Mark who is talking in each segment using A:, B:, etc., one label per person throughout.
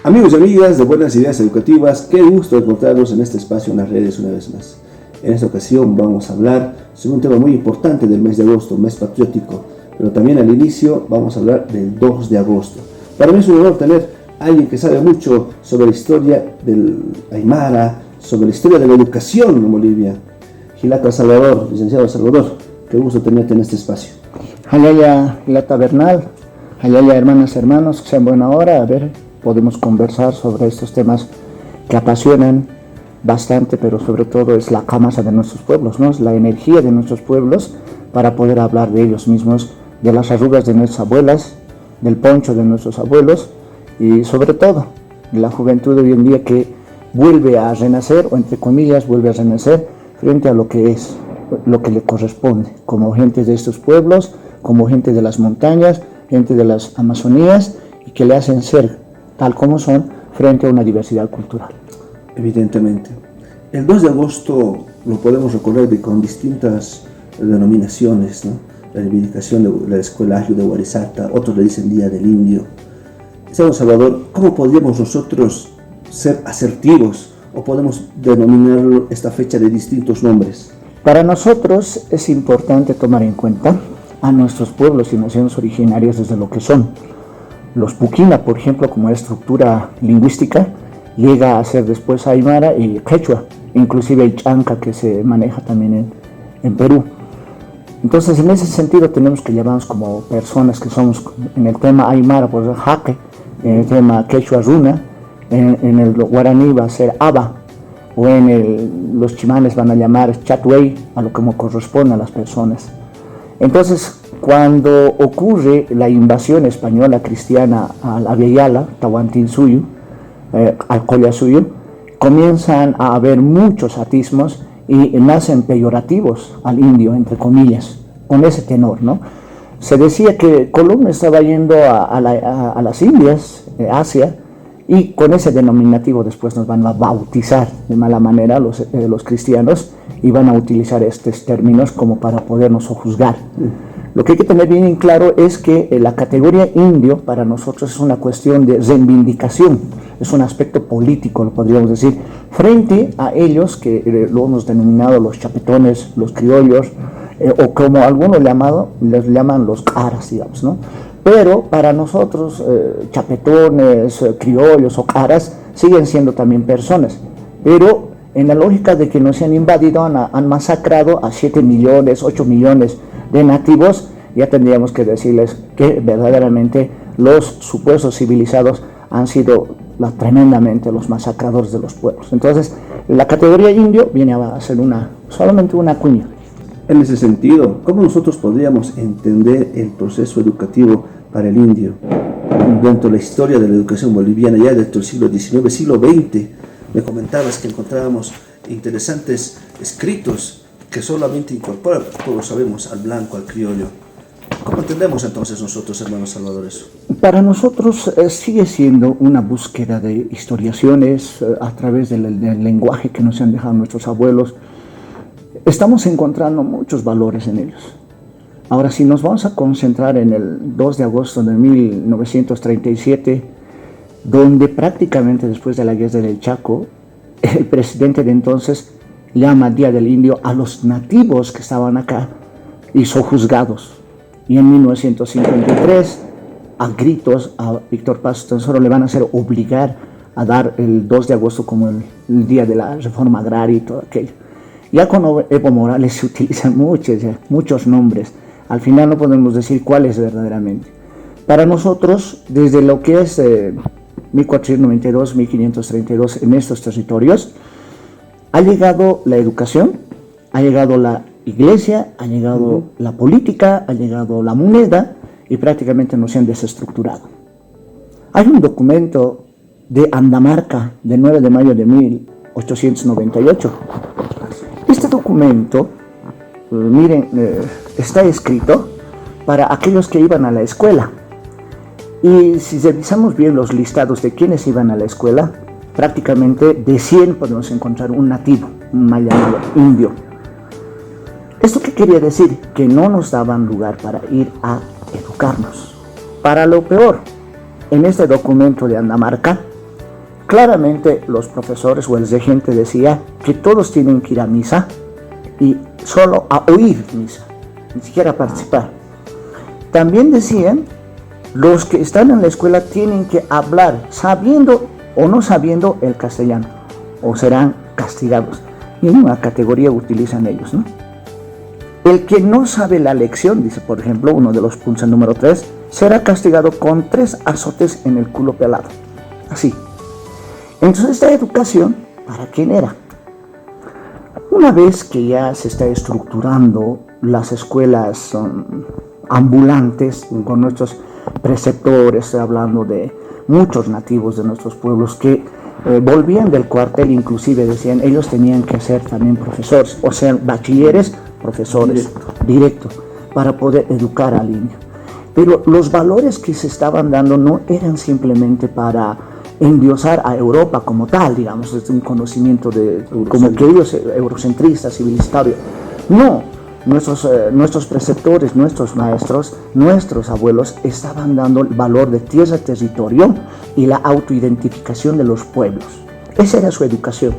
A: Amigos y amigas de Buenas Ideas Educativas, qué gusto encontrarnos en este espacio en las redes una vez más. En esta ocasión vamos a hablar sobre un tema muy importante del mes de agosto, mes patriótico, pero también al inicio vamos a hablar del 2 de agosto. Para mí es un honor tener a alguien que sabe mucho sobre la historia del Aymara, sobre la historia de la educación en Bolivia. Gilata Salvador, licenciado Salvador, qué gusto tenerte en este espacio.
B: Hayaya Gilata Bernal, hayaya hermanas, hermanos, que sean buena hora, a ver, podemos conversar sobre estos temas que apasionan bastante, pero sobre todo es la camasa de nuestros pueblos, ¿no? Es la energía de nuestros pueblos para poder hablar de ellos mismos, de las arrugas de nuestras abuelas, del poncho de nuestros abuelos y sobre todo de la juventud de hoy en día que vuelve a renacer, o entre comillas vuelve a renacer frente a lo que es, lo que le corresponde, como gente de estos pueblos, como gente de las montañas, gente de las Amazonías, y que le hacen ser tal como son frente a una diversidad cultural.
A: Evidentemente. El 2 de agosto lo podemos recordar con distintas denominaciones, ¿no? La reivindicación de la Escuela Agio de Huarizata, otros le dicen Día del Indio. Señor Salvador, ¿cómo podríamos nosotros ser asertivos o podemos denominar esta fecha de distintos nombres?
B: Para nosotros es importante tomar en cuenta a nuestros pueblos y naciones originarias desde lo que son. Los Puquina, por ejemplo, como estructura lingüística, llega a ser después Aymara y Quechua, inclusive el Chanca, que se maneja también en Perú. Entonces, en ese sentido, tenemos que llamarnos como personas que somos, en el tema Aymara, por ejemplo, Jaque, en el tema Quechua Runa, en el guaraní va a ser Aba, o los chimanes van a llamar Chatuey, a lo que corresponde a las personas. Entonces, cuando ocurre la invasión española cristiana a la Aveyala, Tahuantinsuyo, al Collasuyo, comienzan a haber muchos atismos y nacen peyorativos al indio, entre comillas, con ese tenor, ¿no? Se decía que Colón estaba yendo a las Indias, Asia, y con ese denominativo después nos van a bautizar de mala manera los cristianos y van a utilizar estos términos como para podernos juzgar. Lo que hay que tener bien en claro es que la categoría indio para nosotros es una cuestión de reivindicación, es un aspecto político, lo podríamos decir, frente a ellos que lo hemos denominado los chapetones, los criollos, o como algunos les llaman los caras, digamos, ¿no? Pero para nosotros, chapetones, criollos o caras siguen siendo también personas, pero en la lógica de que nos han invadido, han masacrado a 7 millones, 8 millones de nativos, ya tendríamos que decirles que verdaderamente los supuestos civilizados han sido tremendamente los masacradores de los pueblos. Entonces, la categoría indio viene a ser solamente una cuña.
A: En ese sentido, ¿cómo nosotros podríamos entender el proceso educativo para el indio dentro de la historia de la educación boliviana ya dentro del siglo XIX, siglo XX? Me comentabas que encontrábamos interesantes escritos que solamente incorporan, todos sabemos, al blanco, al criollo. ¿Cómo entendemos entonces nosotros, hermanos salvadores?
B: Para nosotros sigue siendo una búsqueda de historiaciones a través del lenguaje que nos han dejado nuestros abuelos. Estamos encontrando muchos valores en ellos. Ahora, si nos vamos a concentrar en el 2 de agosto de 1937, donde prácticamente después de la guerra del Chaco, el presidente de entonces llama Día del Indio a los nativos que estaban acá y son juzgados. Y en 1953, a gritos, a Víctor Paz Tonsoro le van a hacer obligar a dar el 2 de agosto como el día de la reforma agraria y todo aquello. Ya con Evo Morales se utilizan muchos nombres. Al final no podemos decir cuál es verdaderamente. Para nosotros, desde lo que es 1492, 1532 en estos territorios, ha llegado la educación, ha llegado la iglesia, ha llegado la política, ha llegado la moneda y prácticamente nos han desestructurado. Hay un documento de Andamarca del 9 de mayo de 1898. Este documento, miren, está escrito para aquellos que iban a la escuela. Y si revisamos bien los listados de quienes iban a la escuela, prácticamente de 100 podemos encontrar un nativo, un mal llamado indio. ¿Esto qué quería decir? Que no nos daban lugar para ir a educarnos. Para lo peor, en este documento de Andamarca claramente los profesores o el regente decía que todos tienen que ir a misa y solo a oír misa, ni siquiera a participar. También decían, los que están en la escuela tienen que hablar sabiendo o no sabiendo el castellano, o serán castigados. Y en una categoría utilizan ellos, ¿no? El que no sabe la lección, dice por ejemplo uno de los puntos número 3, será castigado con 3 azotes en el culo pelado. Así. Entonces esta educación, ¿para quién era? Una vez que ya se está estructurando las escuelas ambulantes con nuestros preceptores, estoy hablando de muchos nativos de nuestros pueblos que volvían del cuartel, inclusive decían ellos tenían que ser también profesores, o sea, bachilleres, profesores, directo, para poder educar al niño. Pero los valores que se estaban dando no eran simplemente para endiosar a Europa como tal, digamos, desde un conocimiento de como que ellos eurocentrista, civilizatorio. No, nuestros preceptores, nuestros maestros, nuestros abuelos estaban dando el valor de tierra, territorio y la autoidentificación de los pueblos. Esa era su educación.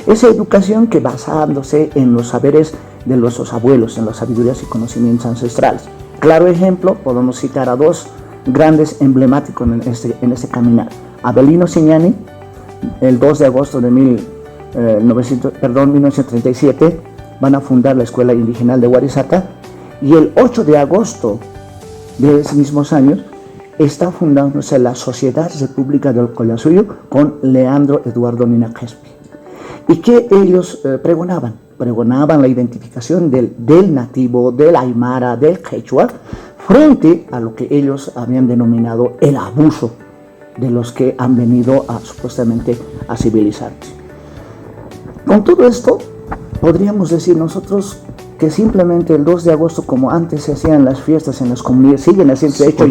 B: Esa educación que basándose en los saberes de nuestros abuelos, en las sabidurías y conocimientos ancestrales. Claro ejemplo, podemos citar a 2 grandes emblemáticos en este caminar. Avelino Siñani, el 2 de agosto de 1937, van a fundar la Escuela Indigenal de Huarizata, y el 8 de agosto de esos mismos años está fundándose la Sociedad República del Collasuyo con Leandro Eduardo Nina Crespi. ¿Y que ellos pregonaban? Pregonaban la identificación del nativo, del aymara, del quechua, frente a lo que ellos habían denominado el abuso de los que han venido supuestamente a civilizarnos. Con todo esto, podríamos decir nosotros que simplemente el 2 de agosto, como antes se hacían las fiestas en las comunidades, siguen haciendo. De hecho,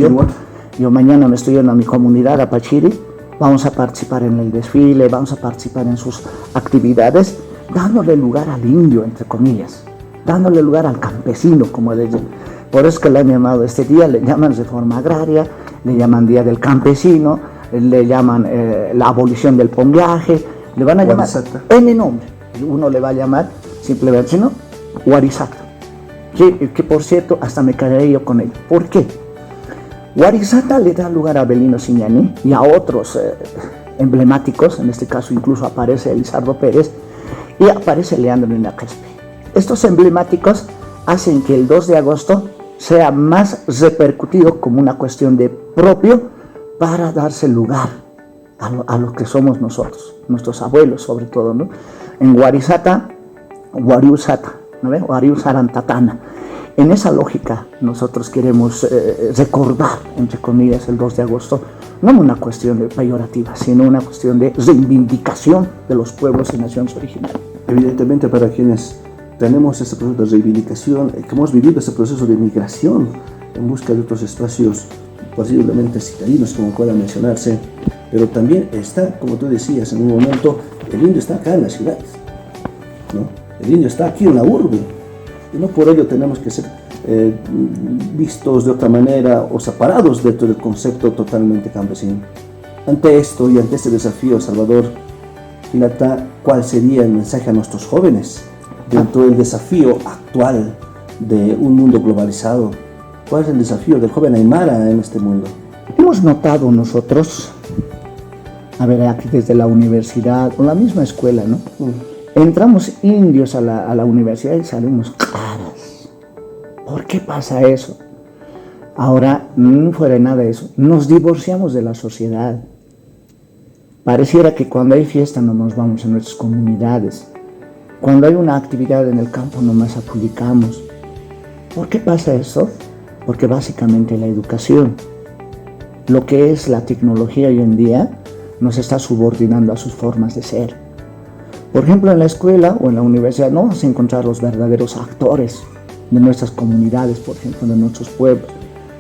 B: yo mañana me estoy yendo a mi comunidad, a Pachiri, vamos a participar en el desfile, vamos a participar en sus actividades, dándole lugar al indio, entre comillas, dándole lugar al campesino, como le dicen. Por eso que le han llamado este día, le llaman reforma agraria, le llaman Día del Campesino, le llaman la abolición del pombiaje, le van a llamar N nombre. Uno le va a llamar simplemente, ¿no?, Huarizata, que por cierto hasta me caeré yo con él. ¿Por qué? Huarizata le da lugar a Avelino Siñani y a otros emblemáticos, en este caso incluso aparece Elizardo Pérez y aparece Leandro Nina Crespi. Estos emblemáticos hacen que el 2 de agosto sea más repercutido como una cuestión de propio para darse lugar a lo que somos nosotros, nuestros abuelos sobre todo, ¿no? En Huarizata, Huariusata, ¿no ve? Huariusarantatana. En esa lógica nosotros queremos recordar, entre comillas, el 2 de agosto, no una cuestión peyorativa, sino una cuestión de reivindicación de los pueblos y naciones originarias.
A: Evidentemente, para quienes tenemos ese proceso de reivindicación, que hemos vivido ese proceso de migración en busca de otros espacios posiblemente citadinos, como pueda mencionarse, pero también está, como tú decías en un momento, el indio está acá en la ciudad, ¿no? El indio está aquí en la urbe, y no por ello tenemos que ser vistos de otra manera o separados dentro del concepto totalmente campesino. Ante esto y ante este desafío, Salvador Filata, ¿cuál sería el mensaje a nuestros jóvenes dentro del desafío actual de un mundo globalizado? ¿Cuál es el desafío del joven aymara en este mundo?
B: Hemos notado nosotros, a ver, aquí desde la universidad o la misma escuela, ¿no? Entramos indios a la universidad y salimos caras. ¿Por qué pasa eso? Ahora, no fuera de nada de eso, nos divorciamos de la sociedad. Pareciera que cuando hay fiesta no nos vamos a nuestras comunidades. Cuando hay una actividad en el campo nomás publicamos. ¿Por qué pasa eso? Porque básicamente la educación, lo que es la tecnología hoy en día, nos está subordinando a sus formas de ser. Por ejemplo, en la escuela o en la universidad no vamos a encontrar los verdaderos actores de nuestras comunidades, por ejemplo, de nuestros pueblos.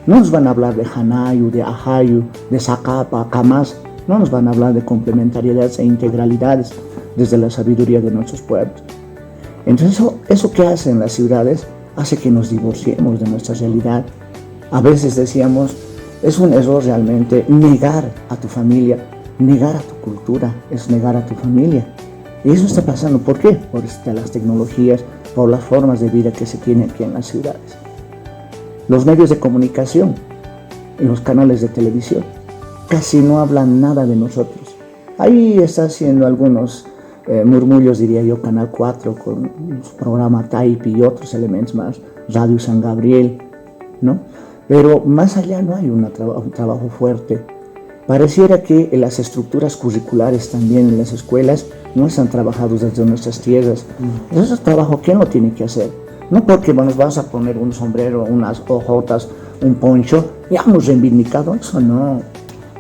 B: No nos van a hablar de Hanayu, de Ajayu, de Zacapa, Camas. No nos van a hablar de complementariedades e integralidades desde la sabiduría de nuestros pueblos. Entonces, eso que hace en las ciudades hace que nos divorciemos de nuestra realidad. A veces decíamos, es un error realmente negar a tu familia, negar a tu cultura, es negar a tu familia. Y eso está pasando, ¿por qué? Por las tecnologías, por las formas de vida que se tienen aquí en las ciudades. Los medios de comunicación, los canales de televisión, casi no hablan nada de nosotros. Ahí está haciendo algunos murmullos, diría yo, Canal 4 con su programa Taipi y otros elementos más, Radio San Gabriel, ¿no? Pero más allá no hay un trabajo fuerte. Pareciera que las estructuras curriculares también en las escuelas no están trabajados desde nuestras tierras. Ese trabajo, ¿quién lo tiene que hacer? No porque nos vamos a poner un sombrero, unas hojotas, un poncho, ya hemos reivindicado eso, no.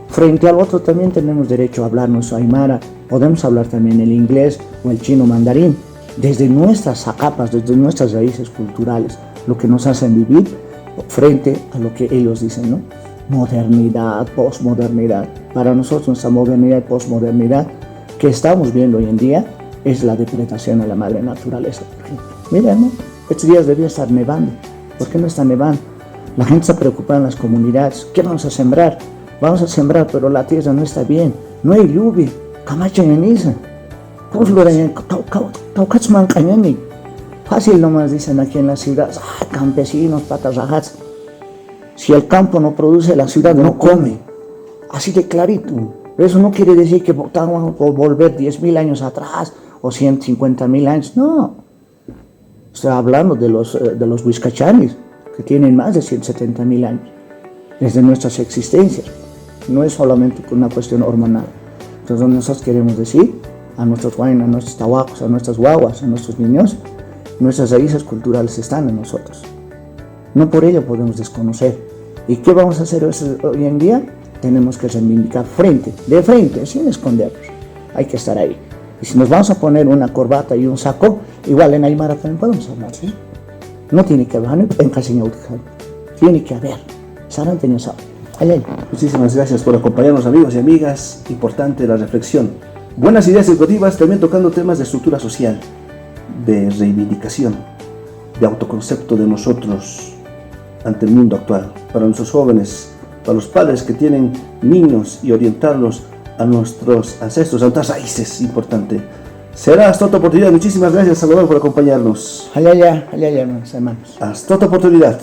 B: Frente al otro también tenemos derecho a hablar nuestro aymara, podemos hablar también el inglés o el chino mandarín, desde nuestras capas, desde nuestras raíces culturales, lo que nos hacen vivir frente a lo que ellos dicen, ¿no? Modernidad, posmodernidad. Para nosotros nuestra modernidad y posmodernidad que estamos viendo hoy en día es la depredación a la madre naturaleza. Miren, ¿no? Estos días debía estar nevando. ¿Por qué no está nevando? La gente está preocupada en las comunidades. ¿Qué vamos a sembrar? Vamos a sembrar, pero la tierra no está bien. No hay lluvia. Camacha en Isa. Fácil nomás dicen aquí en la ciudad. Campesinos, patas rajas. Si el campo no produce, la ciudad no come. Así de clarito. Pero eso no quiere decir que vamos a volver 10.000 años atrás o 150.000 años. No. Estoy hablando de los huizcachanes, que tienen más de 170.000 años, desde nuestras existencias. No es solamente una cuestión hormonal. Entonces nosotros queremos decir a nuestros guaynas, a nuestros tahuacos, a nuestras guaguas, a nuestros niños, nuestras raíces culturales están en nosotros. No por ello podemos desconocer. ¿Y qué vamos a hacer hoy en día? Tenemos que reivindicar de frente, sin escondernos. Hay que estar ahí. Y si nos vamos a poner una corbata y un saco, igual en Aymara también podemos hablar, ¿sí? No tiene que haber, en tiene que haber.
A: Muchísimas gracias por acompañarnos, amigos y amigas. Importante la reflexión. Buenas ideas educativas, también tocando temas de estructura social, de reivindicación, de autoconcepto de nosotros ante el mundo actual. Para nuestros jóvenes, para los padres que tienen niños y orientarlos a nuestros ancestros, a nuestras raíces, importante. Será hasta otra oportunidad. Muchísimas gracias, Salvador, por acompañarnos.
B: Allá, hermanos.
A: Hasta otra oportunidad.